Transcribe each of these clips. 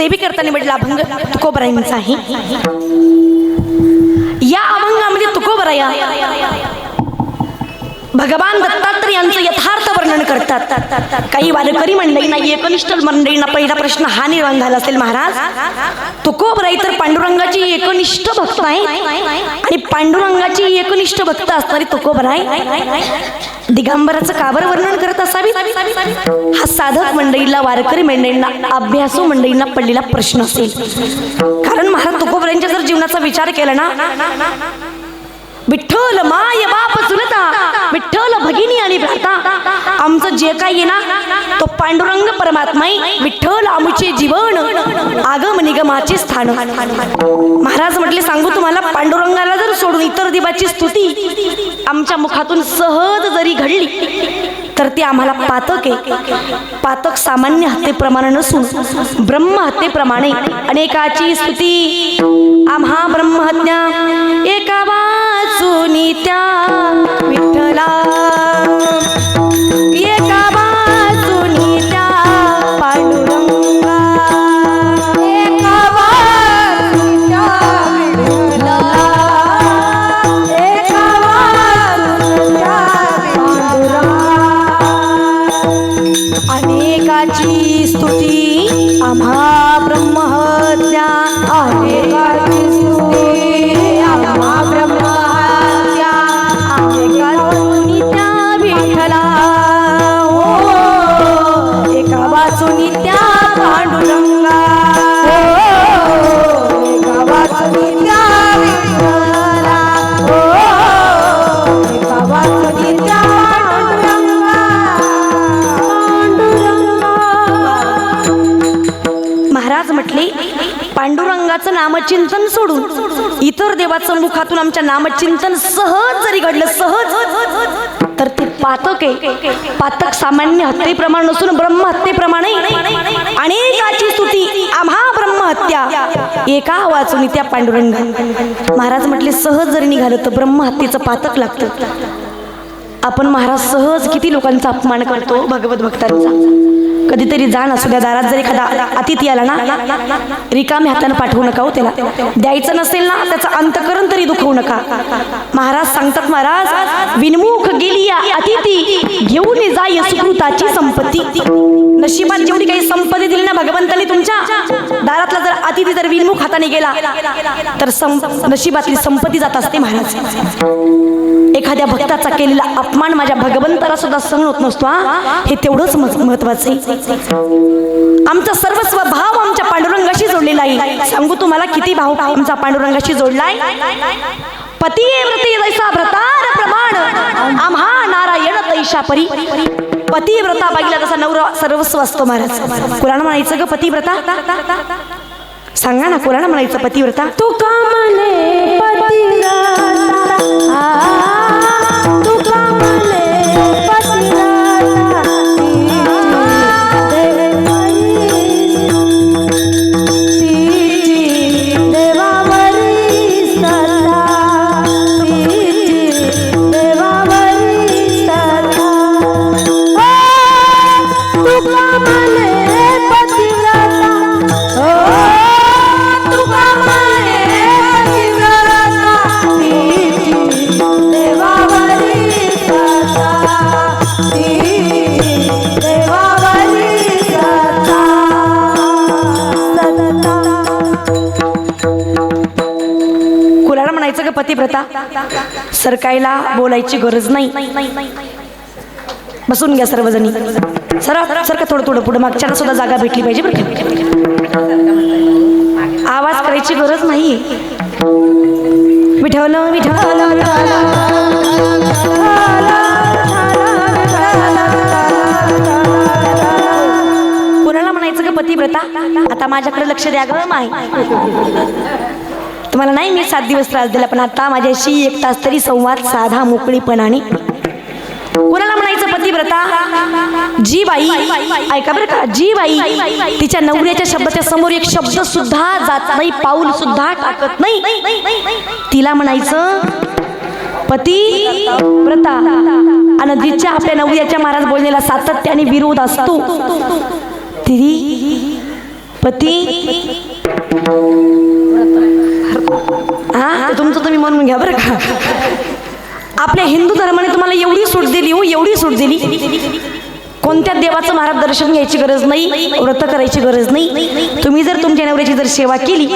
ते बी करताना म्हटलं अभंग तुकोबरायांचा आहे. या अभंगामध्ये तुकोबराया भगवान दत्तात्रय यांचं यथार्थ वर्णन करतात. काही वारकरी मंडळींना एकनिष्ठ मंडळींना पहिला प्रश्न हा निर्माण झाला असेल, महाराज तुकोबराई तर पांडुरंगाची एकनिष्ठ भक्त आहे आणि पांडुरंगाची एकनिष्ठ भक्त असणारी तुकोबराई दिगंबराचं का बरं वर्णन करत असावी? हा साधक मंडळीला वारकरी मंडळींना अभ्यासू मंडळींना पडलेला प्रश्न असेल. कारण महाराज तुकोबरायांच्या जर जीवनाचा विचार केला ना, विठ्ठल माय बाप चुलता, विठ्ठल भगिनी आणि भ्राता, आमचं जे काही आहे ना तो पांडुरंग परमात्मा आहे. विठ्ठल आमचे जीवन, आगम निगमाचे स्थान. महाराज म्हटले सांगू तुम्हाला, पांडुरंगाला जर सोडून इतर देवाची स्तुती आमच्या मुखातून सहज जरी घडली तर ते आम्हाला पातक आहे. पातक सामान्य हत्येप्रमाणे नसून ब्रह्म हत्येप्रमाणे. अनेकाची स्तुती आम्हा ब्रह्महत्या एका वाचुनी त्या विठ्ठला, एका वाचुनी त्या पांडुरंगा, एका वाचुनी त्या विठ्ठला, एका वाचुनी त्या पांडुरंगा. अनेकाची स्तुती आम्हा ब्रह्महत्या, अनेकाची स्तुती आम्हा ब्रह्महत्या, एका वाचुनी त्या विठ्ठला, एका वाचुनी त्या पांडुरंगा, एका वाचुनी त्या विठ्ठला, एका वाचुनी त्या महाराज म्हटले पांडुरंगाचं नामचिंतन सोडून इतर देवाचं मुखातून आमच्या नामचिंतन सहज जरी घडलं, सहज, तर ते पातक आहे. पातक सामान्य हत्येप्रमाणे नसून ब्रह्म हत्येप्रमाणे. अनेकाची स्तुती आम्हा ब्रह्महत्या एका वाचून त्या पांडुरंगा. महाराज म्हटले सहज जरी निघालं तर ब्रह्म हत्येचं पातक लागतं. आपण महाराज सहज किती लोकांचा अपमान करतो भगवत भक्तांचा. कधीतरी जाण असू द्या, दारात जर एखादा अतिथी आला ना, रिकाम्या हाताने पाठवू नका हो. त्याला द्यायचं नसेल ना त्याचं अंतकरण तरी दुखवू नका. महाराज सांगतात, महाराज विनमुख गेली या अतिथी घेऊन जाय सुकृताची संपत्ती. नशिबात जेवढी काही संपत्ती दिली ना भगवंतांनी तुमच्या, दारातला जर अतिथी जर विनमुख हाताने गेला तर नशिबातली संपत्ती जात असते. महाराज एखाद्या भक्ताचा केलेला अपमान माझ्या भगवंताला सुद्धा सहन होत नसतो. हे तेवढंच महत्वाचं आहे. आमचा सर्वस्व भाव आमच्या पांडुरंगाशी जोडलेला आहे. सांगू तुम्हाला किती भाव आमचा पांडुरंगाशी जोडलाय. पती व्रती जैसा व्रतार प्रमाण, आम्हा नारायण तैशा परी. पतिव्रता बाईला जसा नवरा सर्वस्व असतो. महाराज कुणाला म्हणायचं ग पतिव्रता? सांगा ना, कुणाला म्हणायचं पतिव्रता? तू का म्हणे पतिव्रता, तू का म्हणे पतिव्रता, पतिव्रता. सरकायला बोलायची गरज नाही. बसून घ्या सर्वजणी. सरका थोडं थोडं पुढे, मागच्याला सुद्धा जागा भेटली पाहिजे बरं का. आवाज करायची गरज नाही. विठ्ठल विठ्ठल कुणाला म्हणायचं का पतिव्रता? आता माझ्याकडे लक्ष द्या ग माय. तुम्हाला नाही मी 7 दिवस त्रास दिला, पण आता माझ्याशी 1 तास तरी संवाद साधा मोकळीपणाने. कुणाला म्हणायचं पतिव्रता? जी बाई, ऐका बरं का, जी बाई तिच्या नवऱ्याच्या शब्दाच्या समोर एक शब्द सुद्धा जात नाही, पाऊल सुद्धा टाकत नाही, तिला म्हणायचं पतिव्रता. आणि जिच्या आपल्या नवऱ्याच्या महाराज बोलण्याला सातत्याने विरोध असतो, ती पती हा तुमचं तुम्ही म्हणून घ्या बरं का. आपल्या हिंदू धर्माने तुम्हाला एवढी सूट दिली हो, एवढी सूट दिली. कोणत्या देवाचं महाराज दर्शन घ्यायची गरज नाही, व्रत करायची गरज नाही. तुम्ही जर तुमच्या नवऱ्याची जर सेवा केली,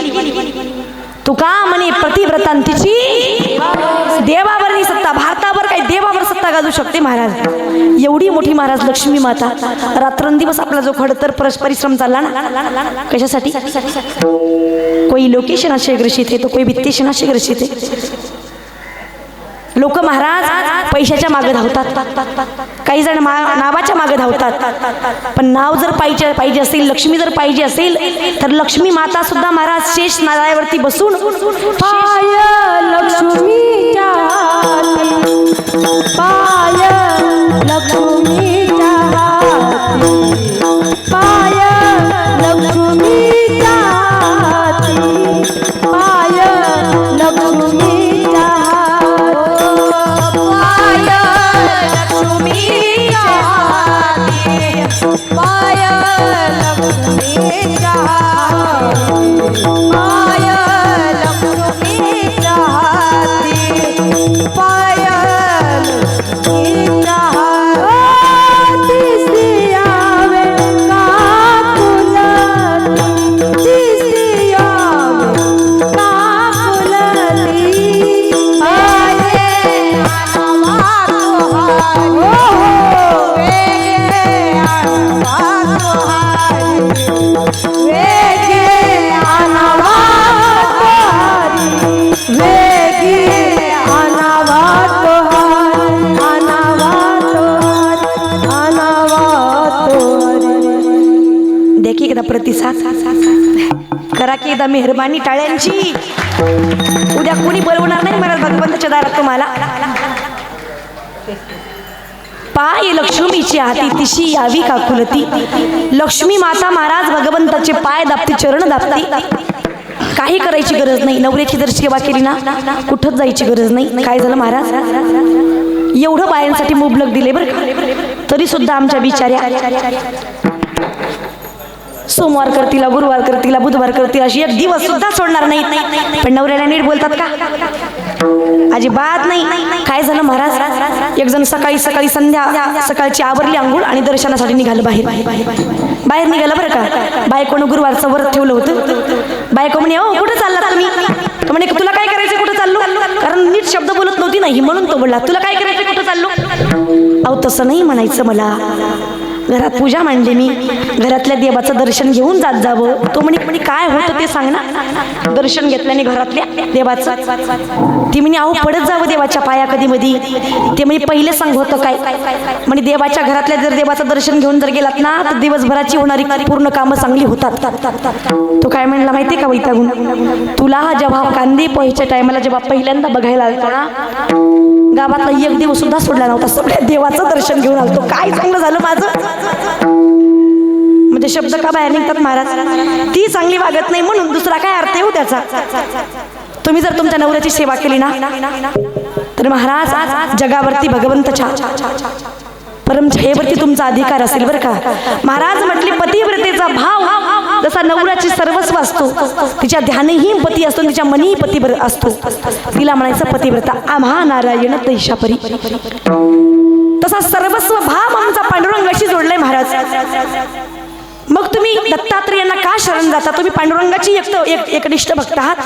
तुका म्हणे पतिव्रतांतीची देवावर सत्ता, भारतावर काही देवावर सत्ता गाजू शकते महाराज. एवढी मोठी महाराज लक्ष्मी माता. रात्रंदिवस आपला जो खडतर परिश्रम चालला ना, कशासाठी? कोई लोकेशन असे ग्रसित है तो कोई वित्तेशन असे ग्रसित है. लोक महाराज पैशाच्या मागे धावतात, काही जण नावाच्या मागे धावतात. पण नाव जर पाहिजे असेल, लक्ष्मी जर पाहिजे असेल, तर लक्ष्मी माता सुद्धा महाराज शेष नारायणावरती बसून पाय लक्ष्मीच्या पाय लक्ष्मीच्या पाय लक्ष्मीच्या पाय लक्ष्मीच्या प्रतिसाद करा की एकदा मेहरबानी टाळ्यांची. उद्या कोणी बोलवणार नाही मला भगवंताच्या दारात तुम्हाला. पाय लक्ष्मीची हाती तिशी यावी काकुलती. लक्ष्मी माता महाराज भगवंताचे पाय दाबती, चरण दाबती. काही करायची गरज नाही. नवऱ्याची जर सेवा केली ना, कुठंच जायची गरज नाही. काय झालं महाराज, एवढं बायांसाठी मुबलक दिले बरं का, तरी सुद्धा आमच्या बिचाऱ्या सोमवार करतील, गुरुवार करतील, बुधवार करतील, अशी एक दिवस सुद्धा सोडणार नाही. पण नवऱ्याला नीट बोलतात का? अजिबात नाही. काय झालं महाराज, एक जण सकाळी सकाळची आवरली आंघोळ आणि दर्शनासाठी निघालं बाहेर निघालं बरं का. बायकोनं गुरुवारचं व्रत ठेवलं होतं. बायको म्हणे हो कुठं चालला तुम्ही? तो म्हणे तुला काय करायचं, कुठं चाललो? कारण नीट शब्द बोलत नव्हती नाही म्हणून तो बोलला तुला काय करायचं, कुठं चाललो? अहो तसं नाही म्हणायचं मला. घरात पूजा मांडली मी, घरातल्या देवाचं दर्शन घेऊन जात जावं. तो म्हणे काय होतं ते सांग ना. दर्शन घेतल्याने घरातल्या देवाचं. ती म्हणे अहो पडत जावं देवाच्या पाया कधी मधी. ते म्हणजे पहिले सांग होतं काय म्हणे, देवाच्या घरातल्या जर देवाचं दर्शन घेऊन जर गेलात ना, तर दिवसभराची होणारी पूर्ण कामं चांगली होतात. तो काय म्हणला माहितीये का वैतागून, तुला जेव्हा कांदे पोहायच्या टायमाला जेव्हा पहिल्यांदा बघायला आलतो ना, गावातला एक दिवस सुद्धा सोडला नव्हता, सगळ्या देवाचं दर्शन घेऊन आलतो. काय चांगलं झालं माझं. म्हणजे शब्द का बाहेर निघतात महाराज, ती चांगली वागत नाही म्हणून. दुसरा काय अर्थ येऊ त्याचा. तुम्ही जर तुमच्या नवऱ्याची सेवा केली ना, तर महाराज जगावरती भगवंताच्या परमछायेवरती तुमचा अधिकार असेल बरं का. महाराज म्हटले पतिव्रतेचा भाव जसा नवऱ्याची सर्वस्व असतो, तिच्या ध्यानही पती असतो, तिच्या मनीही पती असतो. तिला म्हणायचं पतिव्रता. आम्हा नारायण तैशापरी. तसा सर्वस्व भाव आमचा पांडुरंगाशी जोडलाय महाराज. मग तुम्ही दत्तात्रेयांना का शरण जाता? तुम्ही पांडुरंगाची एकनिष्ठ भक्त आहात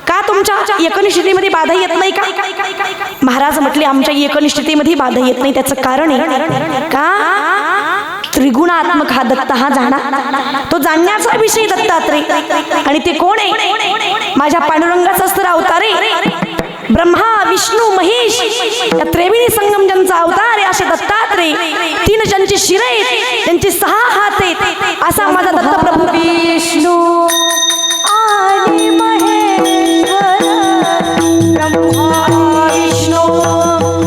का? तुमच्या एकनिष्ठतेमध्ये बाधा येत नाही का? महाराज म्हटले आमच्या एकनिष्ठतेमध्ये बाधा येत नाही. त्याचं कारण आहे का, त्रिगुणात्मक हा दत्त हा जाणा, तो जाणण्याचा विषय दत्तात्रेय. आणि ते कोण आहे? माझ्या पांडुरंगाचा स्तर अवतार आहे. ब्रह्मा विष्णू महेश या त्रिवेणी संगम ज्यांचा अवतार आहे असे दत्तात्रेय. 3 ज्यांची शिर आहेत, त्यांची 6 हात आहेत, असा माझा दत्तप्रभू. विष्णू आणि महेश्वर, ब्रह्मा विष्णू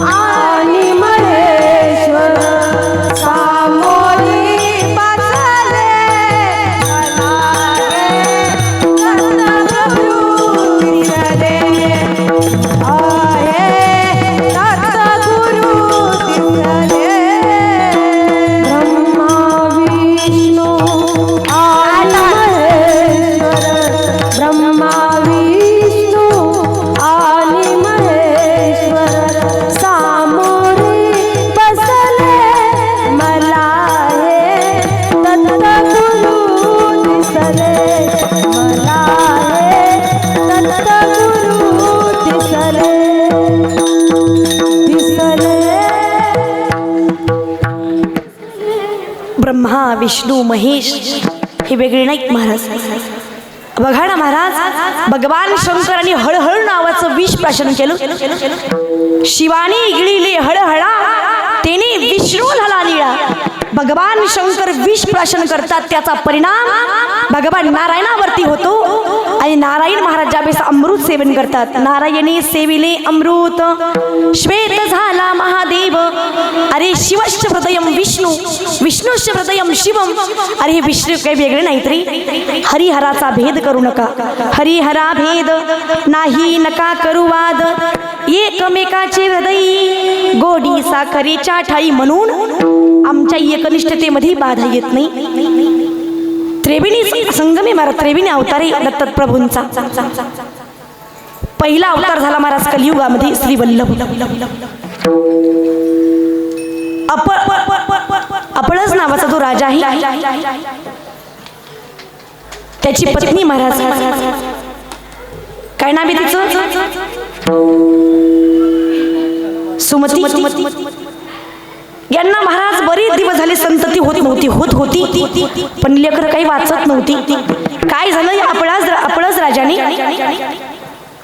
आणि महेश्वर, सामोरी बसले ब्रह्मा विष्णू विष्णू महेश हे वेगळे नाहीत महाराज. बघा ना महाराज, भगवान शंकरांनी हळहळ नावाचं विष प्राशन केलं. शिवाने गिळिले हळहळा, तेने विष्णू झाला निळा. भगवान शंकर विष प्राशन करतात, त्याचा परिणाम भगवान नारायणावरती होतो. आणि नारायण महाराज ज्यावेळेस अमृत सेवन करतात, नारायणे सेविले अमृत, श्वेत झाला महादेव. अरे शिवश्च हृदयम विष्णू, विष्णुश्च हृदयम शिवम. अरे हे विष्णू काही वेगळे नाहीत रे. हरिहराचा भेद करू नका, हरिहरा भेद नाही नका करू वाद. एकमेकाचे हृदय गोडी साखरेच्या ठाई, म्हणून आमच्या एकनिष्ठतेमध्ये बाधा येत नाही. त्रिवेणी संगमे महाराज, त्रिवेणी अवतारे दत्त प्रभूंचा पहिला अवतार झाला महाराज कलियुगामध्ये श्री वल्लभ. अपळस नावाचा जो राजा आहे, त्याची पत्नी महाराज, काय नाव आहे तिचं? सुमती. यांना महाराज बरेच दिवस झाले संतती होत होती, पण लेकरं काही वाचत नव्हती. काय झालं, या अपळस राजाने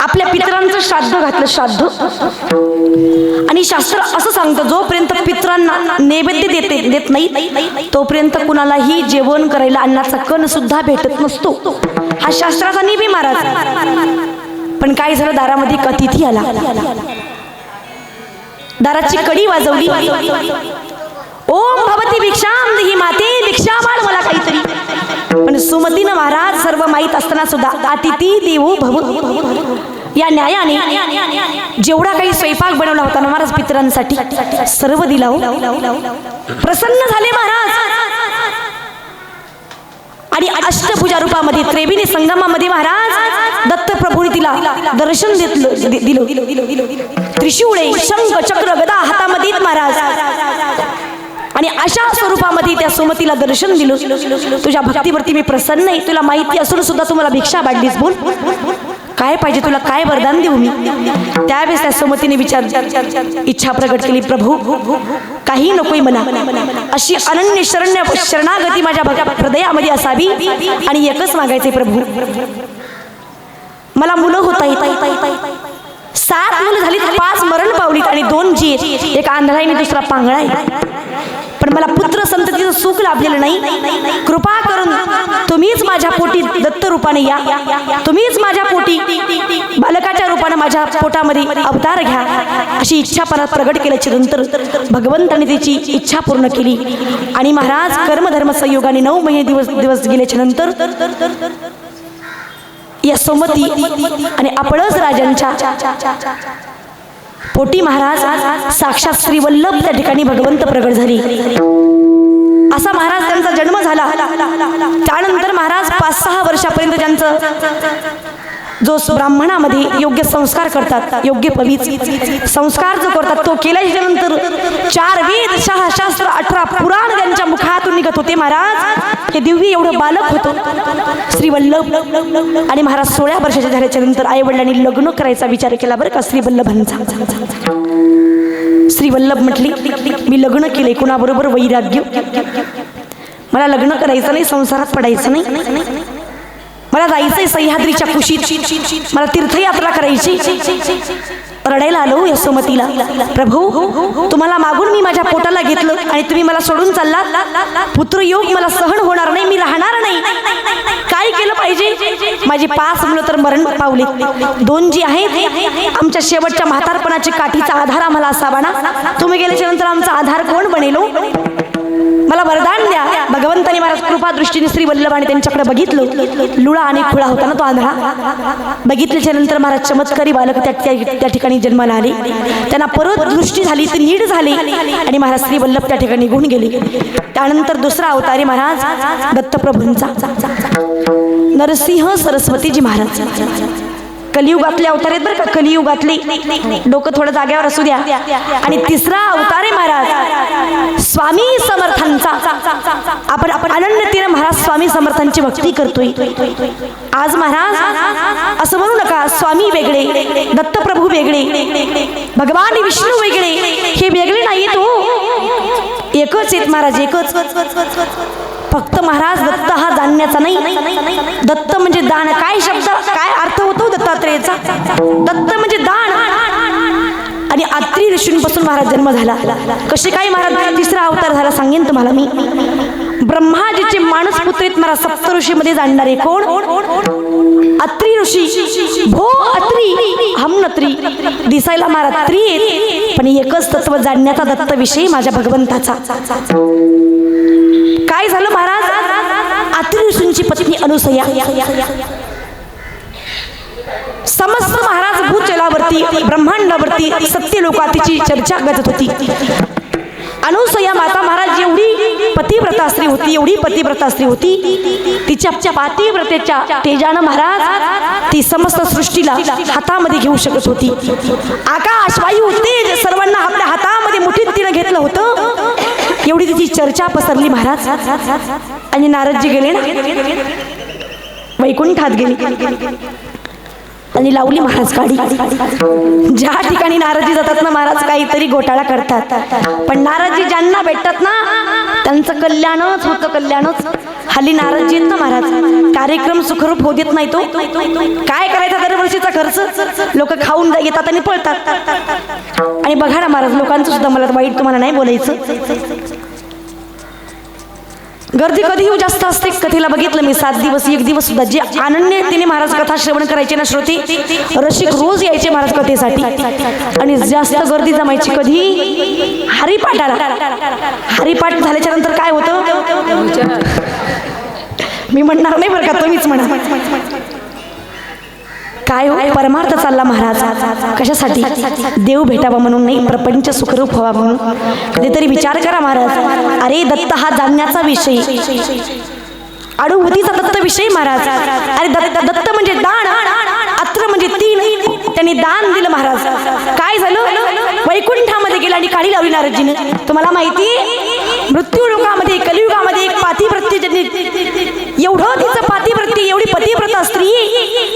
आपल्या पितरांचं श्राद्ध घातलं. श्राद्ध आणि शास्त्र असं सांगतं, जोपर्यंत पितरांना नैवेद्य देत नाही तोपर्यंत कुणालाही जेवण करायला अन्नाचा कण सुद्धा भेटत नसतो. हा शास्त्राचा नियम महाराज. पण काय झालं, दारामध्ये एक अतिथी आला. दाराची कडी वाजवली. ओम भवती भिक्षाम देहि माते, भिक्षा माड मला काहीतरी. पण सुमतीनं महाराज सर्व माहीत असताना सुद्धा अतिथी देवो भव या न्यायाने जेवढा काही स्वयंपाक बनवला होता ना महाराज पितरांसाठी, सर्व दिला. प्रसन्न झाले महाराज. आणि अष्टभुजा रूपामध्ये त्रिवेणी संगमामध्ये महाराज दत्त प्रभूने तिला दर्शन दिलं. त्रिशूळे शंख चक्र गदा हातामध्ये महाराज. आणि अशा स्वरूपामध्ये त्या सुमतीला दर्शन दिलं. तुझ्या भक्तीवरती मी प्रसन्न आहे. तुला माहिती असून सुद्धा तुम्हाला भिक्षा बांधलीस. बोल काय पाहिजे तुला, काय वरदान देऊ मी? त्यावेळेस त्या सुमतीने इच्छा प्रकट केली, प्रभू काही नकोय मला, अशी अनन्य शरणागती माझ्या हृदयामध्ये असावी आणि एकच मागायचे प्रभू, मला मुलं होता येत. 7 मुलं झाली, 5 मरण पावलीत आणि 2 जी, एक आंधळा आणि दुसरा पांगळा आहे. पण मला पुत्र संततीचं सुख लाभलेलं नाही. कृपा करून तुम्हीच माझ्या पोटी दत्त रूपाने या, तुम्हीच माझ्या पोटी बालकाच्या रूपाने माझ्या पोटामध्ये अवतार घ्या, अशी इच्छा परत प्रगट केल्याच्या नंतर भगवंताने त्याची इच्छा पूर्ण केली. आणि महाराज कर्मधर्म संयोगाने 9 महिने दिवस गेल्याच्या नंतर या सुमती आणि अपळस राजांच्या पोटी महाराज साक्षात श्री वल्लभ त्या ठिकाणी भगवंत प्रगट झाली. असा महाराज त्यांचा जन्म झाला. त्यानंतर महाराज 5-6 वर्षापर्यंत त्यांचं जो ब्राह्मणामध्ये योग्य संस्कार करतात, योग्य पवित्र संस्कार जो करतात तो केल्याच्या नंतर 4 वेद 6 शास्त्र 18 पुराण त्यांच्या मुखातून निघत होते. महाराज हे दिव्य एवढं बालक होतं श्री वल्लभ. आणि महाराज 16 वर्षाचे झाल्याच्या नंतर आई वडिलांनी लग्न करायचा विचार केला बरं का श्री वल्लभांचा. श्री वल्लभ म्हटली, मी लग्न केले कुणाबरोबर? वैराग्य. मला लग्न करायचं नाही, संसारात पडायचं नाही, मला जायचंय सह्याद्रीच्या कुशीत, मला तीर्थयात्रा करायची. रडायला आलो या सुमतीला, प्रभू तुम्हाला मागून मी माझ्या पोटाला घेतलं आणि तुम्ही मला सोडून चाललात. पुत्रयोग मला सहन होणार नाही, मी राहणार नाही. काय केलं पाहिजे? माझी 5 मुलं तर मरण पावली, 2 जी आहेत आमच्या शेवटच्या म्हातारपणाची काठीचा आधार आम्हाला असावा ना. तुम्ही गेल्याच्या नंतर आमचा आधार कोण बनेल? मला वरदान द्या. भगवंताने महाराज कृपा दृष्टीने श्री वल्लभाने त्यांच्याकडे बघितलं. लुळा आणि खुळा होता ना तो आंधळा. बघितल्याच्या नंतर महाराज चमत्कारी बालक त्या ठिकाणी जन्माला आले. त्यांना परत दृष्टी झाली, ते नीट झाले आणि महाराज श्री वल्लभ त्या ठिकाणी निघून गेले. त्यानंतर दुसरा अवतारी महाराज दत्तप्रभूंचा नरसिंह सरस्वतीजी महाराज. कलियुगातले अवतार आहेत बरं का, कलियुगातले, डोकं थोडं जाग्यावर असू द्या. आणि तिसरा अवतार आहे महाराज स्वामी समर्थांचा. आपण अनन्यतेने महाराज स्वामी समर्थांची भक्ती करतोय. आज महाराज असं म्हणू नका स्वामी वेगळे, दत्तप्रभू वेगळे, भगवान विष्णू वेगळे, हे वेगळे नाहीत हो, एकच आहेत महाराज, एकच. फक्त महाराज दत्त हा जाणण्याचा नाही, दत्त म्हणजे दान. काय शब्द, काय अर्थ होतो दत्तात्रेयाचा? दत्त म्हणजे दान. आणि अत्री ऋषींपासून महाराज जन्म झाला. कसे काय महाराज तिसरा अवतार झाला सांगेन तुम्हाला मी. ब्रह्माजीचे मानस पुत्र आहेत महाराज सप्त ऋषी मध्ये जाणणारे. कोण? अत्री ऋषी. भो अत्री हम नत्री. दिसायला महाराज त्री आहेत, पण एकच तत्व जाणण्याचा दत्त विषय माझ्या भगवंताचा. काय झालं महाराज? अत्री ऋषींची पत्नी अनुसया समस्त महाराज भूचलावरती ब्रह्मांडावरती सत्य लोकातीची चर्चा करत होती. अनुसया माता महाराज एवढी पतिव्रता स्त्री होती, एवढी पतिव्रता स्त्री होती. तिच्या पातिव्रतेच्या तेजानं महाराज ती समस्त सृष्टीला हातामध्ये घेऊ शकत होती. आकाश वायू तेज सर्वांना आपल्या हातामध्ये मुठीत तिनं घेतलं होतं. एवढी तिची चर्चा पसरली महाराज. आणि नारदजी गेले ना वैकुंठात गेले आणि लावली महाराज काडी. ज्या ठिकाणी नारदजी जातात ना महाराज काहीतरी घोटाळा करतात, पण नारदजी ज्यांना भेटतात ना त्यांचं कल्याणच होतं, कल्याणच. हल्ली नारदजी आहेत ना महाराज कार्यक्रम सुखरूप होऊ देत नाही. तो काय करायचा दरवर्षीचा खर्च, लोक खाऊन येतात आणि पळतात. आणि बघा ना महाराज लोकांचं सुद्धा, मला वाईट तुम्हाला नाही बोलायचं, गर्दी कधीही जास्त असते. कथेला बघितलं मी 7 दिवस 1 दिवस सुद्धा जे आनंदाने तिने महाराज कथा श्रवण करायचे ना श्रोते रसिक रोज यायचे महाराज कथेसाठी. आणि जास्त गर्दी जमायची कधी? हरिपाठाला. हरिपाठ झाल्याच्या नंतर काय होतं मी म्हणणार नाही बरं का, तुम्हीच म्हणा. काय हो? परमार्थ चालला महाराज. कशासाठी? देव भेटावा म्हणून नाही, प्रपंच सुखरूप व्हावा म्हणून. कधीतरी विचार करा महाराज. अरे दत्त हा जाणण्याचा विषय, अनुभूतीचा दत्त विषय महाराज. अरे दत्त म्हणजे दान, अत्र म्हणजे 3. त्यांनी दान दिलं महाराज. काय झालं? वैकुंठामध्ये गेला आणि काडी लावली नारदजीने. तुम्हाला माहिती मृत्यू लोकामध्ये कलियुगामध्ये एक पातिव्रत्य एवढं तिचं पातिव्रत्य, एवढी पतिव्रता स्त्री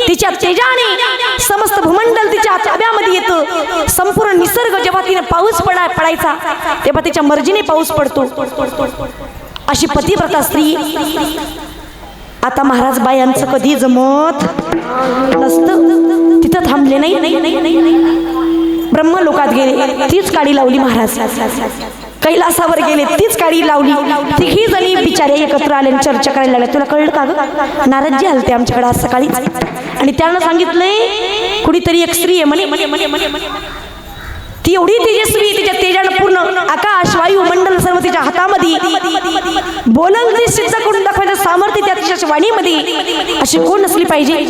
तिच्या तेजाने समस्त भूमंडल तिच्या ताब्यामध्ये येतं. संपूर्ण निसर्ग जेव्हा तिने पाऊस पडायचा तेव्हा तिच्या मर्जीने पाऊस पडतो. अशी पतिव्रता स्त्री. आता महाराज बायांचं कधी जमत नसतं, तिथं थांबले नाही. ब्रह्मलोकात गेले, तीच काडी लावली महाराज. कैलासावर गेले, तीच काडी लावली. तिघी जणी बिचारे एकत्र आले आणि चर्चा करायला लागल्या. तुला कळलं का ग? नारदजी आलते आमच्याकडे आज सकाळी आणि त्यानं सांगितलंय कुणीतरी एक स्त्री आहे म्हणे, ती एवढी तेजस्वी, तिच्या तेजानं पूर्ण आकाश वायू मंडल सर्व तिच्या हातामध्ये, बोलल ती सिद्ध करून दाखवायचं सामर्थ्य त्या तिच्या वाणीमध्ये. अशी कोण नसली पाहिजे?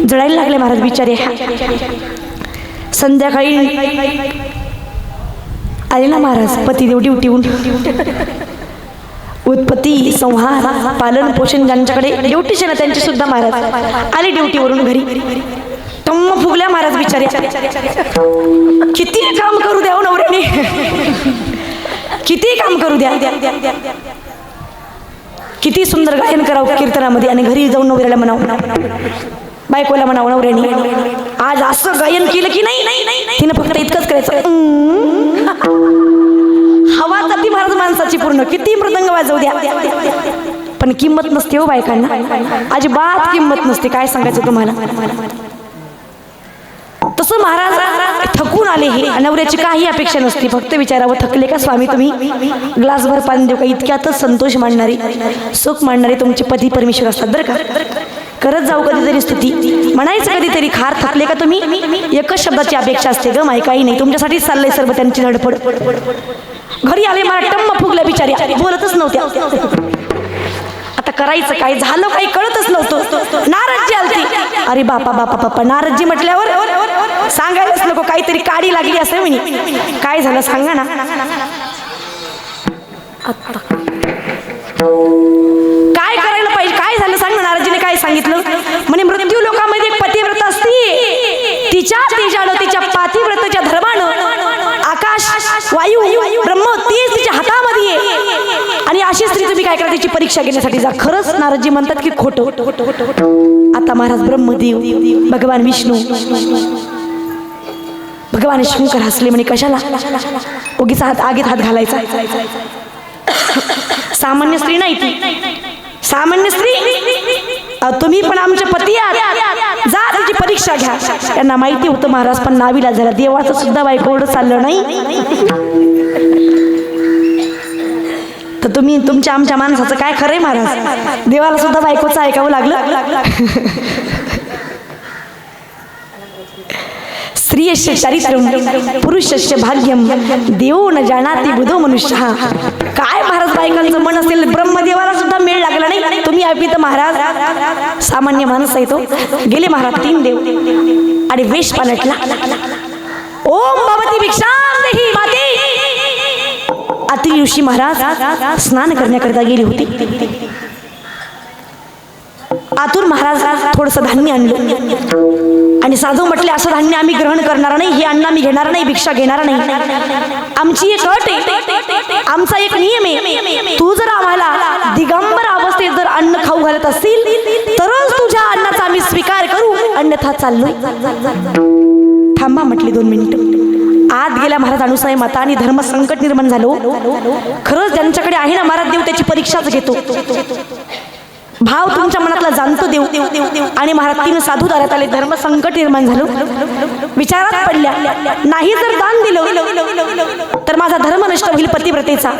जळायला लागले महाराज बिचारे. संध्याकाळी आले ना महाराज पतिदेव ड्युटीहून. उत्पत्ती संहार पालन पोषण ज्यांच्याकडे ड्युटीचे ना त्यांचे सुद्धा महाराज आले ड्युटीवरून घरी. टम्म फुगल्या महाराज बिचारे. किती काम करू द्या नवऱ्याने, किती काम करू द्या. किती सुंदर गायन करावं कीर्तनामध्ये आणि घरी जाऊन नवऱ्याला म्हणावं, बायकोला म्हणावं नवऱ्याने आज असं गायन केलं की नाही. तिनं फक्त इतकंच करायचं. हवा जाती महाराज माणसाची पूर्ण. किती मृदंग वाजवू द्या पण किंमत नसते हो बायकांना, अजिबात किंमत नसते. काय सांगायचं तुम्हाला. तसं महाराज थकून आले हे, नवऱ्याची काही अपेक्षा नसती, फक्त विचारावं थकले का स्वामी तुम्ही, ग्लासभर पाणी देऊ का. इतक्यातच संतोष मांडणारे सुख मांडणारे तुमचे पती परमेश्वर असतात बरं का. करत जाऊ कधीतरी स्तुती, म्हणायचं कधीतरी खार थकले का तुम्ही. एकच शब्दाची अपेक्षा असते ग माई, काही नाही. तुमच्यासाठीच चाललंय सर्व त्यांची धडपड. घरी आले मला टम्म फुगल्या बिचारी, बोलतच नव्हत्या. आता करायचं काय, झालं काही कळतच नव्हतं. नारदजी आलती. अरे बापा बापा बापा, नारदजी म्हटल्यावर सांगायलाच नको, काहीतरी काडी लागली असं म्हणे. काय झालं सांगा ना. काय करायला पाहिजे, काय झालं सांग ना. नारदजीने काय सांगितलं म्हणे, मृत्यू लोकामध्ये एक पतिव्रता असते, तिच्या तेजानं तिच्या पातिव्रतेच्या धर्मानं आकाश वायू ब्रह्म तीच तिच्या हातामध्ये आहे. आणि अशी स्त्री तुम्ही काय करा, तिची परीक्षा घेण्यासाठी जा. खरंच नारदजी म्हणतात की खोटं. आता महाराज ब्रह्मदेव भगवान विष्णू भगवान शंकर हसले म्हणे, कशाला उगीच आगीत हात घालायचा. सामान्य स्त्री नाही ती, सामान्य स्त्री. तुम्ही पण आमचे पती आहात, जा तिची परीक्षा घ्या. त्यांना माहिती होतं महाराज पण नावीला झाला, देवाचं सुद्धा बायकोड चाललं नाही. तर तुम्ही तुमच्या आमच्या माणसाचं काय खरंय महाराज, देवाला सुद्धा बायकोचं ऐकावं लागलं. स्त्रियस्य चारित्र्यं पुरुषस्य भाग्यम देवो न जानाति बुधो मनुष्य. काय महाराज बायकांचं मन असेल, ब्रह्मदेवाला सुद्धा मेळ लागला नाही. तुम्ही ऐकली तर महाराज सामान्य माणूस आहे तो. गेले महाराज 3 देव आणि वेश पालटला. ओम भवती भिक्षां देहि माते. अत्रि ऋषी महाराज स्नान करण्याकरता गेली होती. आतूर महाराज थोडंसं धान्य आणलं आणि साधू म्हटले असं धान्य आम्ही ग्रहण करणार नाही, हे अन्न आम्ही घेणार नाही, भिक्षा घेणार नाही. आमची एक अट आहे, आमचा एक नियम आहे, तू जर आम्हाला दिगंबर अवस्थेत जर अन्न खाऊ घालत असतील तरच तुझ्या अन्नाचा आम्ही स्वीकार करू, अन्यथा चाललोय. थांबा म्हटले 2 मिनिटं. आत गेल्या महाराज अनुसूया माता आणि धर्म संकट निर्माण झालो. खरंच ज्यांच्याकडे आहे ना महाराज, देव त्याची परीक्षाच घेतो. भाव तुमच्या मनातला जाणतो देव. आणि महाराज 3 साधू दारात आले, धर्म संकट निर्माण झालं. विचारात पडल्या, नाही जर दान दिलं तर माझा धर्म नष्ट होईल पतिव्रतेचा.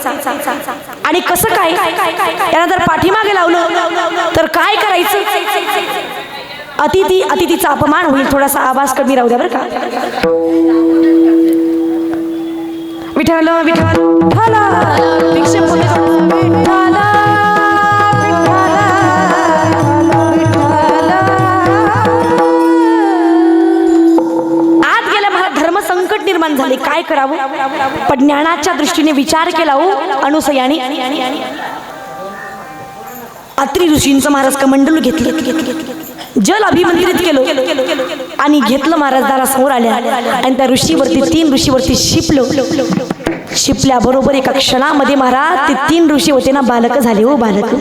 आणि कसं काय, त्यांना जर पाठीमागे लावलं तर काय करायचं. अतिथीचा अपमान होईल. थोडासा आवाज कमी राहू द्या बरं का. विठ्ठल विठ्ठल निर्माण झाले. काय करावं, पण ज्ञानाच्या दृष्टीने विचार केला हो अनुसूयाने. अत्रि ऋषींचं महाराज कमंडलू घेतलं, जल अभिमंत्रित केलं आणि घेतलं. महाराज दारासमोर आल्या आणि त्या ऋषीवरती 3 ऋषीवरती शिपल्याबरोबर एका क्षणामध्ये महाराज ते 3 ऋषी होते ना बालक झाले हो, बालक.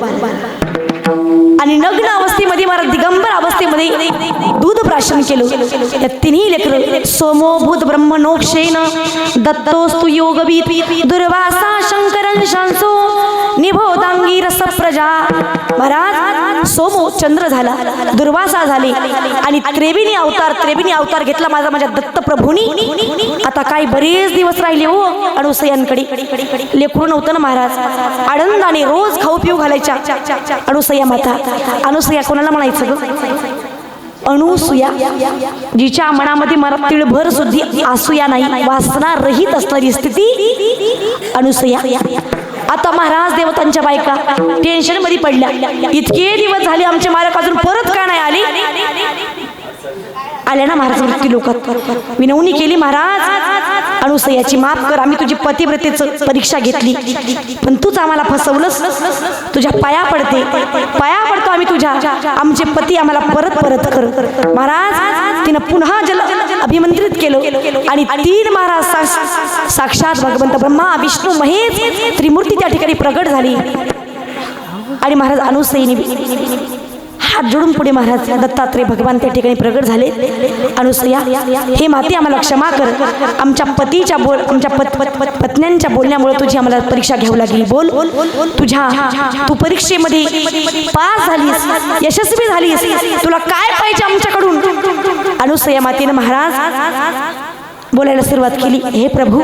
आणि नग्न अवस्थेमध्ये महाराज दिगंबर अवस्थेमध्ये दूध प्राशन केलं. या 3 लेकर सोमो भूत ब्रह्म नोक्षेन दत्तोस्तु योगवीत दुर्वासा शंकरं शांसो निभोदांगी रस प्रजा. महाराज सोमो चंद्र झाला, दुर्वासा झाले आणि त्रिवेणी अवतार घेतला माझ्या दत्त प्रभूनी. आता काय बरेच दिवस राहिले हो अनुसूयांकडे. लेकरू नव्हतं ना महाराज, आनंदाने रोज खाऊ पिऊ घालायच्या अनुसूया माता. अनुसूया कोणाला म्हणायचं ग, अनुसूया, जिच्या मनामध्ये मला तिळभर सुद्धा आसूया नाही, वासना रहित असणारी स्थिती अनुसूया. आता महाराज देवतांच्या बायका टेन्शन मध्ये पडल्या. इतके दिवस झाले आमचे मालक अजून परत का नाही आले. आल्या ना महाराज वृत्ती लोकात. विनवणी केली, महाराज अनुसूयाची माफ कर, आम्ही तुझी पतिव्रतेचं परीक्षा घेतली पण तूच आम्हाला फसवलंस. तुझ्या पाया पडतो आम्ही तुझ्या, आमचे पती आम्हाला परत कर. महाराज तिनं पुन्हा जल अभिमंत्रित केलं आणि 3 महाराज साक्षात भगवंत ब्रह्मा विष्णू महेश त्रिमूर्ती त्या ठिकाणी प्रगट झाली. आणि महाराज अनुसूयेने हात जोडून पुढे महाराज दत्तात्रय भगवान त्या ठिकाणी प्रगट झाले. अनुसूया, हे माते आम्हाला क्षमा कर, आमच्या पत्न्यांच्या बोलण्यामुळे तुझी आम्हाला परीक्षा घ्यावी लागली. बोल, तू परीक्षेमध्ये पास झालीस, यशस्वी झालीस, तुला काय पाहिजे आमच्याकडून. अनुसूया मातेने महाराज बोलायला सुरुवात केली, हे प्रभू,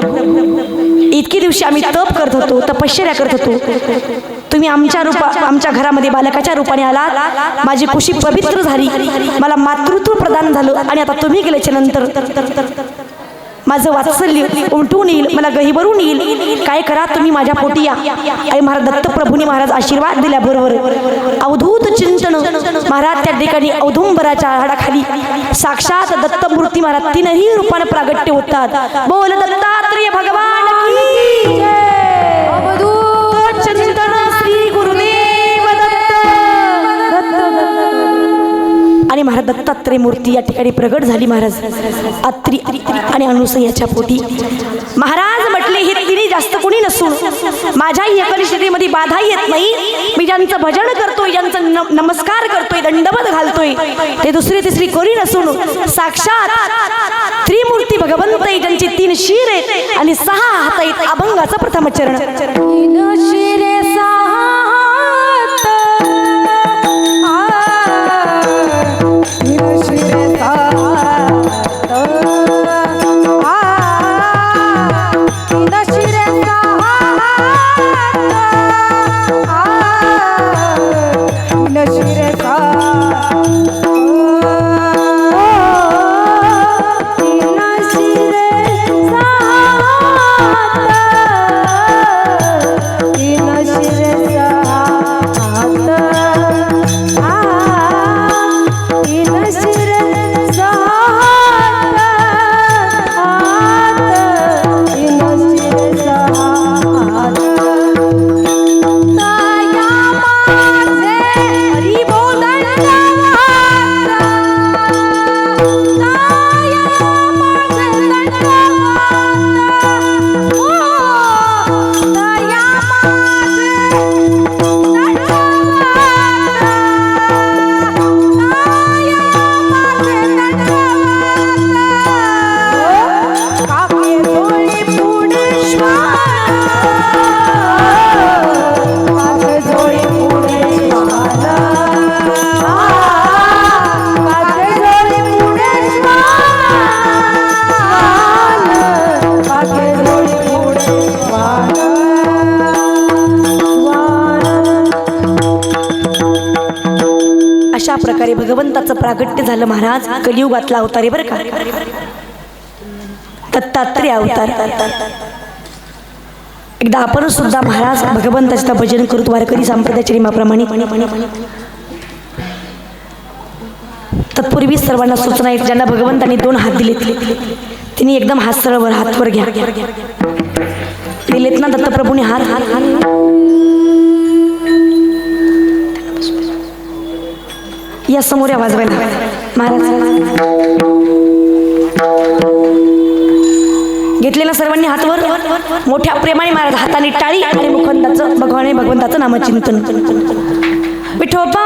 इतके दिवशी आम्ही तप करत होतो, तपश्चर्या करत होतो, तुम्ही आमच्या घरामध्ये बालकाच्या रूपाने आलात, माझी कुशी पवित्र झाली, मला मातृत्व प्रदान झालं आणि आता तुम्ही गेल्याच्या नंतर माझं वात्सल्य उलटून येईल, मला गहिवरून येईल. काय करा, तुम्ही माझ्या पोटी या. आई महाराज दत्तप्रभूंनी महाराज आशीर्वाद दिल्याबरोबर अवधूत चिंतन महाराज त्या ठिकाणी औदुंबराच्या झाडाखाली साक्षात दत्तमूर्ती महाराज 3ही रूपाने प्रागट्य होतात. बोल दत्तात्रेय भगवान की जय. अवधूत चिंतन श्री गुरुदेव दत्त. आणि महाराज दत्तात्रेय मूर्ती या ठिकाणी प्रगट झाली. महाराज अत्रि आणि अनुसूयाच्या पोटी. महाराज म्हटले, हे 3 जास्त कोणी नसून माझ्याही एकनिष्ठतेमध्ये बाधा येत नाही. मी ज्यांचं भजन करतोय, ज्यांचं नमस्कार करतोय, दंडवत घालतोय, ते दुसरी तिसरी कोणी नसून साक्षात त्रिमूर्ती भगवंत, ज्यांचे 3 शीर आहेत आणि 6 हात आहेत. अभंगाचा प्रथम चरण. 3 शिरे 6 भगवंताचं प्रागट्य झालं महाराज. कलियुगातला अवतार आहे बरं का, दत्तात्रेय अवतार. एकदा आपण सुद्धा महाराज भगवंताचं भजन करू वारकरी संप्रदायाच्या नियमाप्रमाणे. तत्पूर्वी सर्वांना सूचना आहे, ज्यांना भगवंतांनी 2 हात दिलेत तिने एकदम हात सरळ हातवर घ्या. दिलेत ना दत्तप्रभूने हात. या समोर आवाज वाजवायला महाराज. घेतलेल्या सर्वांनी हातवर मोठ्या प्रेमाने महाराज हाताने टाळी आणि मुखंदाचं भगवंताचं नामचिंतन. विठोबा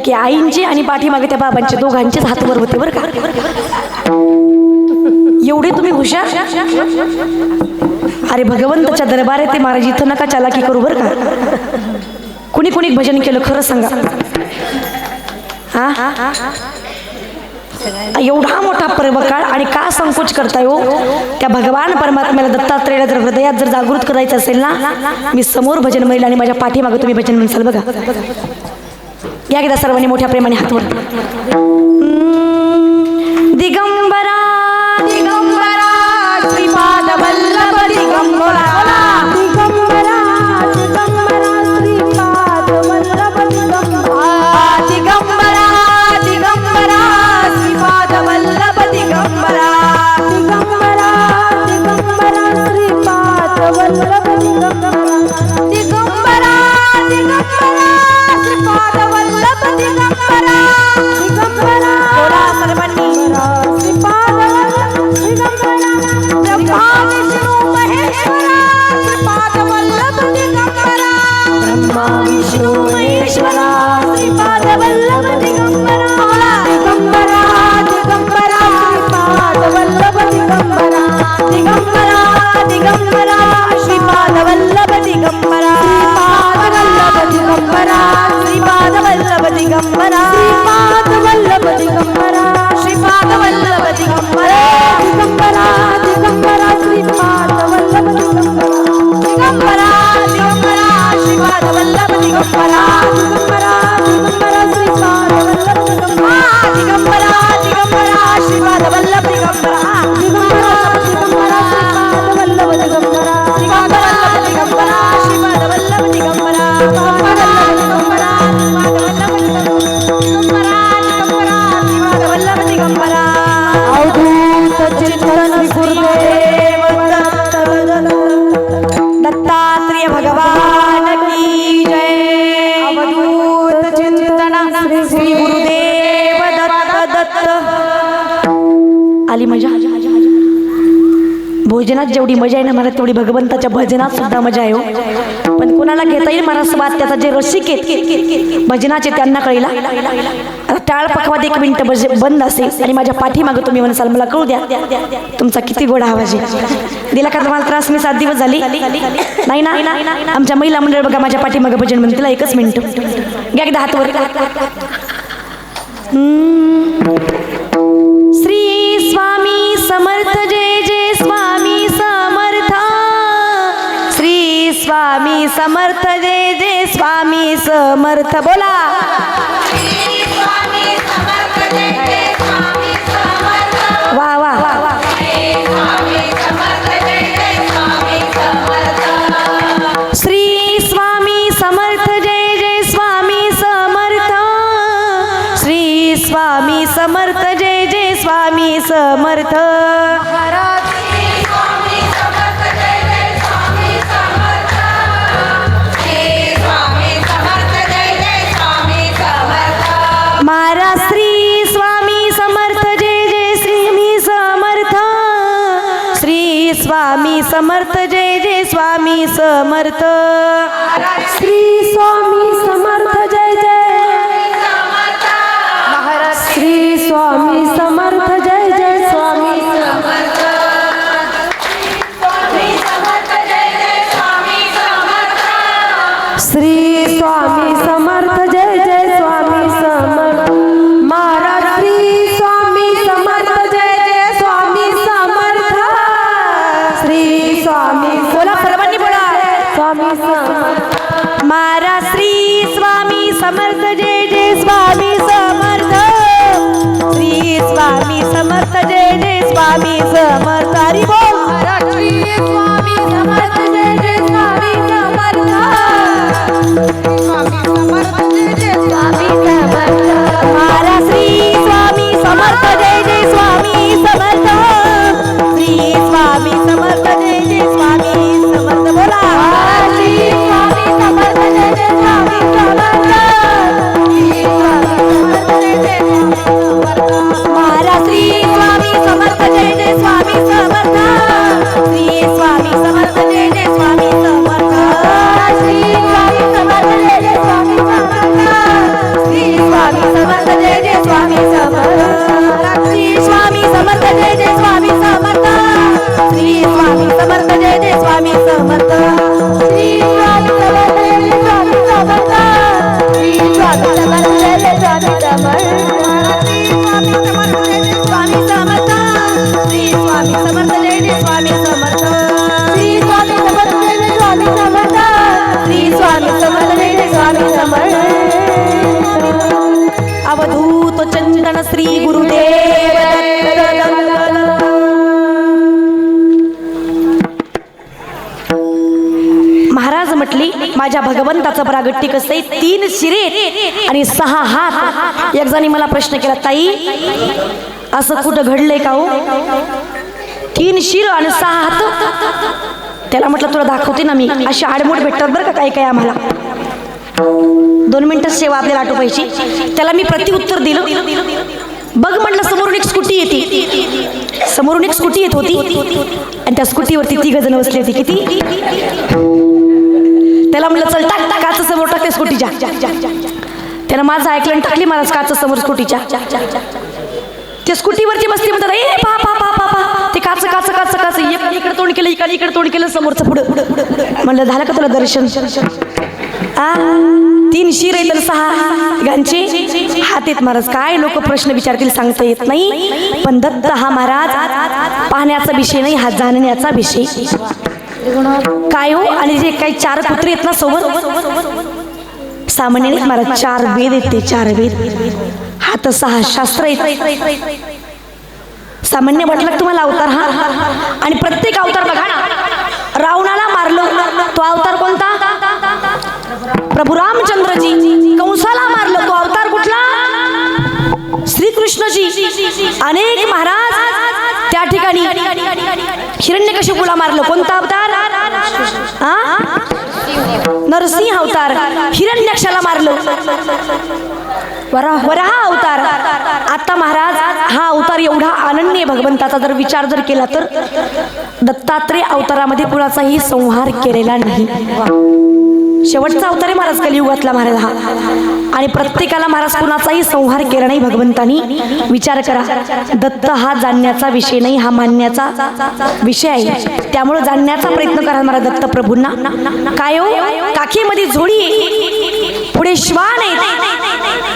की आईंचे आणि पाठीमागे त्या बाबांचे दोघांचेच हातवर होते बरं का. एवढे तुम्ही हुशार. अरे भगवंताच्या दरबारात ते महाराज इथं नका चालाकी करू बरं का. कुणी कुणी भजन केलं खरं सांगा. हा एवढा मोठा पर्वकाळ आणि का संकोच करताय हो. त्या भगवान परमात्म्याला दत्तात्रेयाला जर हृदयात जर जागृत करायचं असेल ना, मी समोर भजन म्हणेल आणि माझ्या पाठीमागे तुम्ही भजन म्हणसाल बघा. या एकदा सर्वांनी मोठ्या प्रेमाने हातवर. दिगंबरा दिगंबरा श्रीपाद वल्लभ दिगंबरा दिगंबरा दिगंबरा श्रीपाद वल्लभ दिगंबरा दिगंबरा दिगंबरा श्रीपाद वल्लभ दिगंबरा दिगंबरा दिगंबरा श्रीपाद वल्लभ दिगंबरा दिगंबरा दिगंबरा श्रीपाद वल्लभ दिगंबरा दिगंबरा बोला सर्वांनी श्रीपाद वल्लभ दिगंबरा ब्रह्मा विष्णू महेश्वरा श्रीपाद वल्लभ दिगंबरा ब्रह्मा विष्णू महेश्वरा श्रीपाद वल्लभ दिगंबरा दिगंबरा दिगंबरा श्रीपाद वल्लभ दिगंबरा दिगंबरा दिगंबरा श्रीपाद वल्लभ दिगंबरा श्रीपाद वल्लभ दिगंबरा श्रीपाद वल्लभ दिगंबरा श्रीपाद वल्लभ दिगंबरा दिगंबरा दिगंबरा श्रीपाद वल्लभ दिगंबरा दिगंबरा श्रीपाद वल्लभ दिगंबरा दिगंबरा दिगंबरा श्रीपाद वल्लभ दिगंबरा दिगंबरा दिगंबरा श्रीपाद वल्लभ दिगंबरा दिगंबरा दिगंबरा श्रीपाद वल्लभ दिगंबरा श्रीपाद वल्लभ दिगंबरा श्रीपाद वल्लभ दिगंबरा दत्तात्रेय भगवान की जय. अवधूत चिंतन श्री गुरुदेव दत्त दत्त. आली मजा. भोजनात जेवढी मजा आहे ना मला तेवढी भगवंताच्या भजनात सुद्धा मजा आहे हो. पण कोणाला घेता येईल मला स्वाद त्याचा. जे रसिक आहेत भजनाचे त्यांना कळेल. आता टाळ पखवात 1 मिनिट बंद असेल आणि माझ्या पाठीमागं तुम्ही म्हणसाल मला कळू द्या तुमचा किती गोड आवाज आहे. दिला का तुम्हाला त्रास. मी 7 दिवस झाली नाही ना. आमच्या महिला मंडळ बघा माझ्या पाठीमागं भजन म्हणते. तिला 1च मिनिट घ्या एकदा हातवर. श्री स्वामी समर्थ जय जय स्वामी समर्थ श्री स्वामी समर्थ जय जय स्वामी समर्थ बोला वा वा वा श्री स्वामी समर्थ जय जय स्वामी समर्थ श्री स्वामी समर्थ जय जय स्वामी समर्थ महाराज श्री स्वामी समर्थ जय जय श्री समर्थ श्री स्वामी समर्थ जय जय स्वामी समर्थ श्री स्वामी समर्थ जय जय महाराज श्री स्वामी समर्थ जय जय स्वामी समर्थ श्री स्वामी समर्थ जय जय स्वामी समर्थ महाराज श्री स्वामी समर्थ जय जय स्वामी समर्थ श्री स्वामी बोला सर्वांनी बोला स्वामी समर्थ महाराज श्री स्वामी समर्थ जय जय स्वामी समर्थ श्री स्वामी समर्थ जय जय स्वामी समर्थ हरी बोल महाराज श्री स्वामी समर्थ जय जय स्वामी समर्थ महाराज श्री स्वामी समर्थ जय जय स्वामी समर्थ श्री स्वामी समर्थ जय जय स्वामी समर्थ बोला श्री स्वामी समर्थ जय जय स्वामी समर्थ महाराज श्री स्वामी समर्थ जय जय स्वामी समर्थ श्री स्वामी समर्थ जय जय स्वामी समर्थ श्री स्वामी समर्थ जय जय स्वामी समर्थ श्री स्वामी समर्थ जय जय स्वामी समर्थ श्री स्वामी समर्थ जय जय स्वामी समर्थ श्री स्वामी समर्थ जय जय स्वामी समर्थ श्री स्वामी समर्थ जय जय स्वामी समर्थ श्री स्वामी समर्थ जय जय स्वामी समर्थ श्री स्वामी समर्थ जय जय स्वामी समर्थ श्री स्वामी समर्थ जय जय स्वामी समर्थ श्री स्वामी समर्थ जय जय स्वामी समर्थ अवधूत चंदन श्री गुरुदेव महाराज म्हटली माझ्या भगवंताचं प्रागट्य कसं आहे 3 शिरे आणि 6 हात एक जणी मला प्रश्न केला ताई असं कुठं घडलंय का हो 3 शिर आणि 6 हात त्याला म्हटलं तुला दाखवते ना मी अशी आडमोड भेटतात बरं का काय काय आम्हाला 2 मिनिटं सेवा आपल्याला आटोपायची त्याला मी प्रत्युत्तर दिलं बघ म्हटलं समोरून एक स्कूटी येते समोरून एक स्कूटी येत होती आणि त्या स्कूटीवरती 3 जण बसले होते किती त्याला म्हटलं चल टाक टाक काच समोर टाक त्या स्कूटीच्या त्यानं माझं ऐकलं आणि टाकली मला काच समोर स्कूटीच्या त्या स्कूटीवरती बसली म्हणतात ए पा पा पा पा पा ते काच काच काच काच इकडे तोंड केलं इकडे तोंड केलं समोरचं पुढं म्हणलं झालं का तुला दर्शन 3 शिर आहेत 6 गांचे हात आहेत महाराज काय लोक प्रश्न विचारतील सांगता येत नाही पण दत्त हा महाराज पाहण्याचा विषय नाही हा जाणण्याचा विषय काय हो आणि जे काही 4 पुत्र आहेत ना सोबत सामान्य नाही महाराज 4 वेद आहेत ते 4 वेद हा तर 6 शास्त्र आहेत सामान्य म्हटलं तुम्हाला अवतार हा आणि प्रत्येक अवतार बघा ना रावणाला मारलं तो अवतार कोणता प्रभू रामचंद्रजी कंसाला मारलं तो अवतार कुठला श्रीकृष्णजी अनेक महाराज त्या ठिकाणी हिरण्यकशिपूला मारलं कोणता अवतार नरसिंह अवतार हिरण्यक्षाला मारलं वराह अवतार आता महाराज हा अवतार एवढा अनन्य भगवंताचा जर विचार जर केला तर दत्तात्रेय अवतारामध्ये कुणाचाही संहार केलेला नाही शेवटचा अवतार आहे महाराज कलियुगातला महाराज हा आणि प्रत्येकाला महाराज कुणाचाही संहार केला नाही भगवंतानी विचार करा दत्त हा जाणण्याचा विषय नाही हा मानण्याचा विषय आहे त्यामुळे जाणण्याचा प्रयत्न करा महाराज दत्त प्रभूंना काय हो काखेमध्ये झोळी पुढे श्वान आहे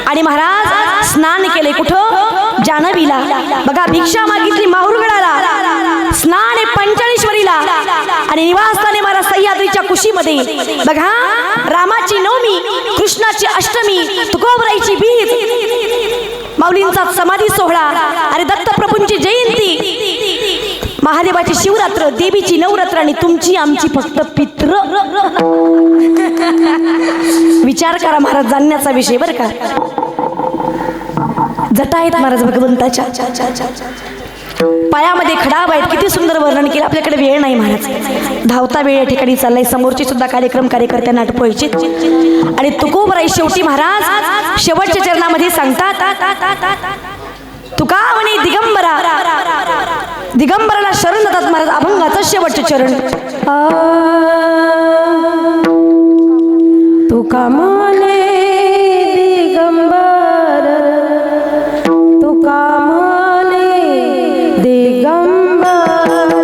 आणि महाराज स्नान केले कुठं ज्या जानवीला, बघा भिक्षा मागितली माहुरगडाला, स्नान आहे पंचणेश्वरीला, आणि निवासस्थाने मारा सह्याद्रीच्या कुशीमध्ये. बघा रामाची नवमी, कृष्णाची अष्टमी, तुकोबराईची बीज, माऊलींचा समाधी सोहळा, आणि दत्तप्रभूंची जयंती, महादेवाची शिवरात्र, देवीची नवरात्र, आणि तुमची आमची फक्त पित्र. विचार करा महाराज, जाणण्याचा विषय बरं का. जटा आहेत महाराज भगवंताच्या, पायामध्ये खडाब आहेत. किती सुंदर वर्णन केलं. आपल्याकडे वेळ नाही महाराज, धावता वेळ या ठिकाणी चाललाय. समोरचे सुद्धा कार्यक्रम कार्यकर्त्यांना आठवायचे. आणि तुकोबराई शेवटी महाराज शेवटच्या चरणामध्ये सांगतात, तुका म्हणे दिगंबरा, दिगंबराला शरण जातात महाराज. अभंगाचं शेवटचे चरण, तुका म्हणे दिगंबर, तुका म्हणे दिगंबर,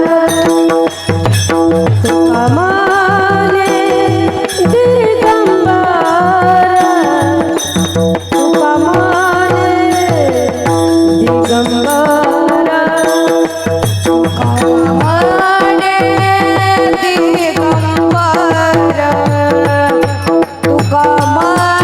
तुका म्हणे दिगंबर, तुका म्हणे दिगंबर, तुका म्हणे दिगंबर, तुका म्हणे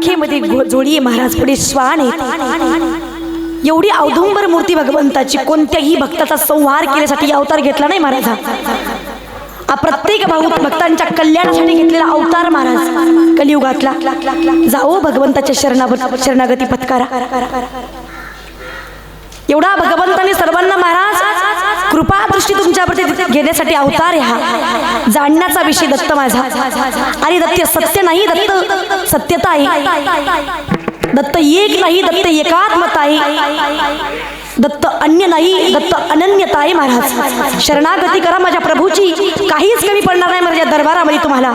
नखेमध्ये जोडी आहे महाराज, पुढे श्वान आहे. एवढी औदुंबर मूर्ती भगवंताची. कोणत्याही भक्ताचा संहार केल्यासाठी अवतार घेतला नाही महाराज. प्रत्येक भक्तांच्या कल्याणासाठी घेतलेला अवतार महाराज कलियुगातला. जाओ भगवंताच्या शरणागती पत्कारा. एवढा भगवंताने सर्वांना महाराज कृपा दृष्टी तुमच्यावरती घेण्यासाठी अवतार हा. जाणण्याचा विषय दत्त माझा. आणि दत्त सत्य नाही, दत्त सत्यता आहे. दत्त एक नाही, दत्त एकात्मता आहे. दत्त अन्य नाही, दत्त अनन्यता आहे महाराज. शरणागती करा माझ्या प्रभूची, काहीच कमी पडणार नाही माझ्या दरबारामध्ये तुम्हाला.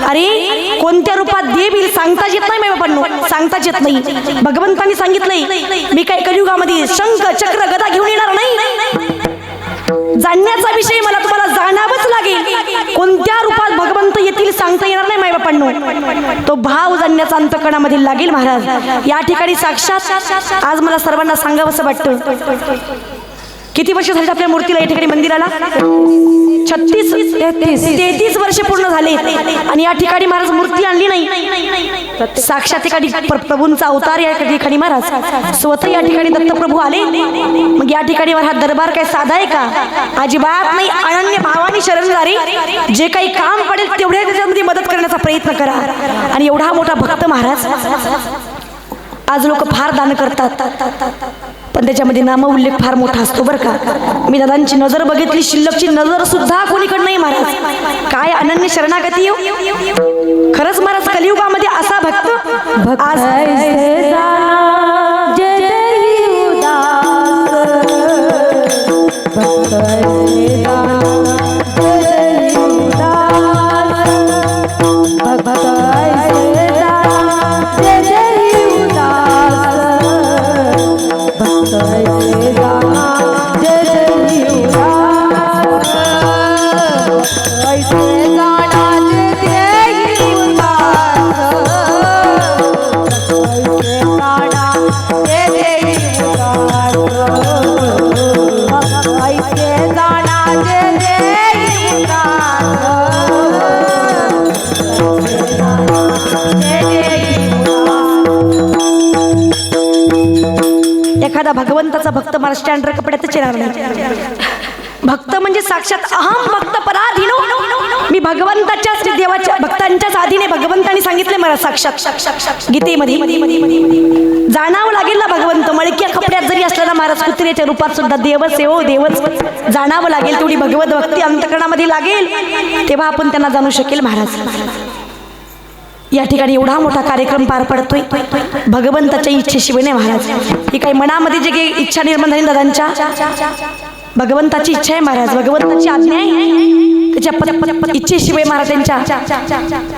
अरे कोणत्या रूपात देव येईल सांगताच येत नाही बाबा, सांगताच येत नाही. भगवंतांनी सांगितलंय मी काही कलियुगामध्ये शंख चक्र गदा घेऊन येणार नाही. जाणण्याचा विषय मला तुम्हाला जाणावंच लागेल. कोणत्या रूपात भगवंत येतील सांगता येणार नाही माय बापांनो. तो भाव जाणण्याचा अंतकणामध्ये लागेल महाराज. या ठिकाणी साक्षात आज मला सर्वांना सांगावंसं वाटतं. किती वर्ष झाली आपल्या मूर्तीला या ठिकाणी मंदिराला? 33 वर्ष पूर्ण झाले. आणि या ठिकाणी महाराज मूर्ती आणली नाही. साक्षात ठिकाणी प्रभूंचा अवतार या ठिकाणी महाराज स्वतः या ठिकाणी दत्तप्रभू आले. मग या ठिकाणी हा दरबार काय साधा आहे का? अजिबात नाही. अनन्य भावानी शरणदारी जे काही काम पडेल तेवढ्या त्याच्यामध्ये मदत करण्याचा प्रयत्न करा. आणि एवढा मोठा भक्त महाराज. आज लोक फार दान करतात पण त्याच्यामध्ये नामउल्लेख फार मोठा असतो बरं का. मी दादांची नजर बघितली, शिल्लकची नजर सुद्धा कोणीकडे नाही महाराज. काय अनन्य शरणागती येऊ. खरंच महाराज कलियुगामध्ये असा भक्त आज एखादा भगवंताचा भक्त मला स्टँडर्ड कपड्यातच येणार नाही. भक्त म्हणजे साक्षात अहम भक्त पराधीनो. मी भगवंताच्याच देवाच्या भक्तांच्याच आधीने भगवंतांनी सांगितले मला साक्षात गीतेमध्ये. जाणावं लागेल ना भगवंत. मळक्या कपड्यात जरी असला ना महाराज कुत्र्याच्या रूपात सुद्धा देवच आहे हो देवच. जाणावं लागेल तेवढी भगवत भक्ती अंतकरणामध्ये लागेल तेव्हा आपण त्यांना जाणू शकेल महाराज. या ठिकाणी एवढा मोठा कार्यक्रम पार पडतोय भगवंताच्या इच्छेशिवाय नाही महाराज. ही काही मनामध्ये जे काही इच्छा निर्माण झाली दादांच्या, भगवंताची इच्छा आहे महाराज, भगवंताची आज्ञा आहे. त्याच्या इच्छेशिवाय महाराज त्यांच्या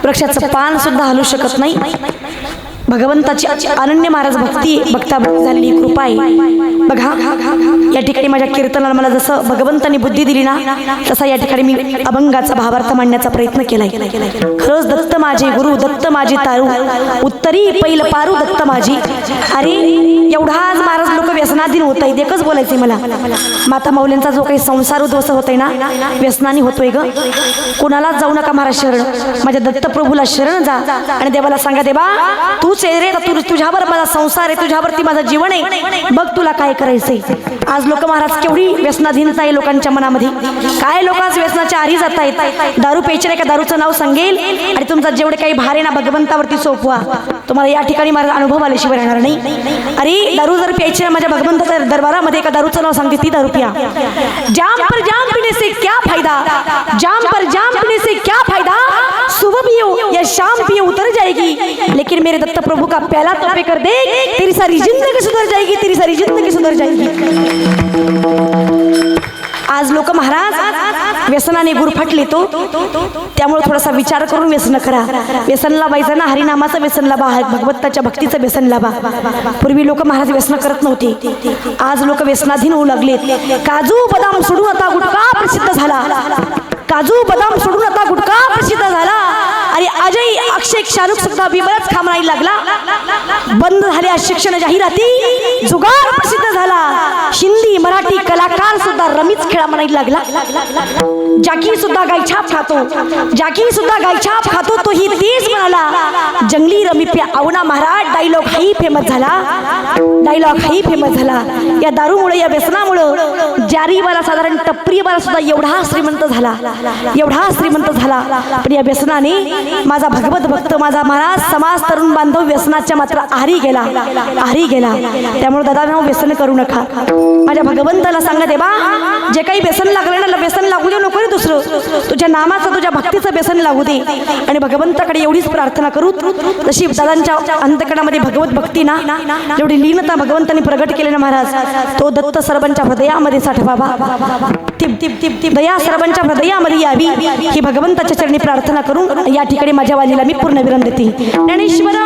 वृक्षाचं पान सुद्धा हलू शकत नाही. भगवंताची अनन्य महाराज भक्ती भक्ता झालेली कृपा आहे बघा. या ठिकाणी माझ्या कीर्तनाला मला जसं भगवंतांनी बुद्धी दिली ना तसा या ठिकाणी मी अभंगाचा भावार्थ मांडण्याचा प्रयत्न केलाय. खरंच दत्त माझे गुरु, दत्त माझे तारू, उत्तरी पैल पारू दत्त माझी. अरे एवढा आज महाराज लोक व्यसनाधीन होत आहेत. एकच बोलायचंय मला, माता माऊलींचा जो काही संसार उद्ध्वस्त होतोय ना व्यसनानी होतोय ग. कोणालाच जाऊ नका महाराज शरण. माझ्या दत्तप्रभूला शरण जा आणि देवाला सांगा देवा तूच रे, तुझ्यावर माझा संसार आहे, तुझ्यावरती माझं जीवन आहे, बघ तुला काय करायचंय. आज लोक महाराज केवढी व्यसनाधीनता आहे लोकांच्या मनामध्ये. काय लोक आज व्यसनाच्या आरी जात आहेत. दारू प्यायचे नाही का दारूचं नाव सांगेल आणि तुमचा जेवढे काही भार आहे ना भगवंतावरती सोपवा. तुम्हाला या ठिकाणी माझा अनुभव आल्याशिवाय राहणार नाही. अरे दारू जर प्यायची ना माझ्या भगवंताच्या दरबारामध्ये एका दारूचं नाव सांगते ती दारू प्या. जाम पर जाम पीने से क्या फायदा, जाम पर जाम पीने से क्या फायदा, सुबह पियो या शाम पियो उतर जाएगी, लेकिन मेरे दत्त प्रभु का प्याला तो पे कर दे, तेरी सारी जिंदगी सुधर जाएगी, तेरी सारी जिंदगी सुधर जाएगी. आज लोक महाराज व्यसनाने गुरफटले तो त्यामुळे थोडासा विचार करून व्यसन करा. व्यसन लावायचं ना हरिनामाचं व्यसन लावा, भगवंताच्या भक्तीचं व्यसन लावा. पूर्वी लोक महाराज व्यसन करत नव्हते. आज लोक व्यसनाधीन होऊ लागले. काजू बदाम सोडून आता गुटखा प्रसिद्ध झाला. काजू बदाम सोडून आता गुटखा प्रसिद्ध झाला. आणि अजय अक्षय शाहरुख सुद्धा बराच खा म्हणायला लागला. बंद झाल्या शिक्षण जाहिराती, जुगार प्रसिद्ध झाला. हिंदी मराठी कलाकार सुद्धा रमीच खेळा म्हणायला लागला. जाकी सुद्धा गायछाप खातो, जाकी सुद्धा गायछाप खातो, तोही तेच म्हणाला. जंगली रमी आवना महाराज डायलॉग हाही फेमस झाला, डायलॉग हाही फेमस झाला. या दारूमुळे, या व्यसनामुळं जारीवाला साधारण टपरीवाला सुद्धा एवढा श्रीमंत झाला, एवढा श्रीमंत झाला. पण या व्यसनाने माझा भगवत भक्त, माझा महाराज समाज तरुण बांधव व्यसनाच्या मात्र आहारी गेला, आहारी गेला. त्यामुळे दादा व्यसन करू नका. माझ्या भगवंताला सांगा देवा, जे काही व्यसन लागलं ना, व्यसन लागू दे नको रे दुसरं, तुझ्या नामाचं, तुझ्या भक्तीचं व्यसन लागू दे. आणि भगवंताकडे एवढीच प्रार्थना करू, जशी दादांच्या अंतकरणामध्ये भगवत भक्ती ना, एवढी लीनता भगवंतांनी प्रगट केली ना महाराज, तो दत्त सर्वांच्या हृदयामध्ये साठवावा. दया सर्वांच्या हृदयामध्ये यावी, ही भगवंताच्या चरणी प्रार्थना करून या ठिकाणी माझ्या वाणीला मी पूर्ण विराम देते. ज्ञानेश्वरा